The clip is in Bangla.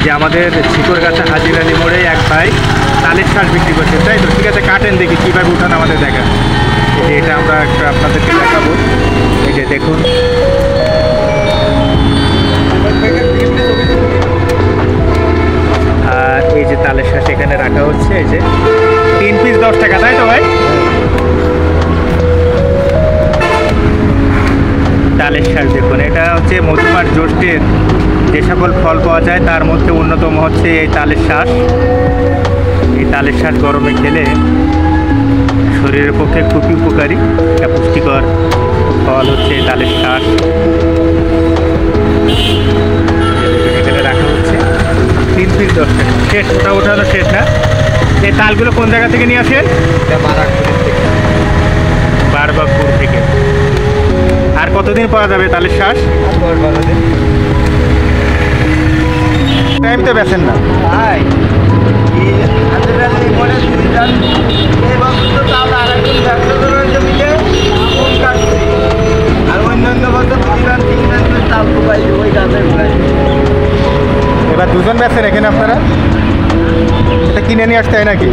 যে আমাদের ঝিকরগাছা হাজির আলী মোড়ে এক ভাই তালের শাঁস বিক্রি করছে, তাই তো? ঠিক আছে, কাটেন দেখি কীভাবে উঠান আমাদের দেখা। এই যে এটা আমরা একটু আপনাদেরকে দেখাবো। এই যে দেখুন, আর এই যে তালের শাঁস এখানে রাখা হচ্ছে। এই যে 3 পিস 10 টাকা, তাই তো ভাই? তালের শাঁস দেখুন, এটা হচ্ছে মধুমার জ্যৈষ্ঠের যে সকল ফল পাওয়া যায় তার মধ্যে অন্যতম হচ্ছে এই তালের শাঁস। এই তালের শাঁস গরমে খেলে শরীরের পক্ষে খুবই উপকারী, একটা পুষ্টিকর ফল হচ্ছে এই তালের শাঁস। এখানে রাখা হচ্ছে 3 পিস 10 টাকা। শেষ, ওটা ওঠানো শেষ না? এই তালগুলো কোন জায়গা থেকে নিয়ে আসেন? বারবাকপুর থেকে। আর কতদিন পাওয়া যাবে তালের শাঁস? 10-12 দিন। টাইম তো বেছেন না? এবার দুজন বেছেন এখানে আপনারা? এটা কিনে নিয়ে আসতে হয় নাকি?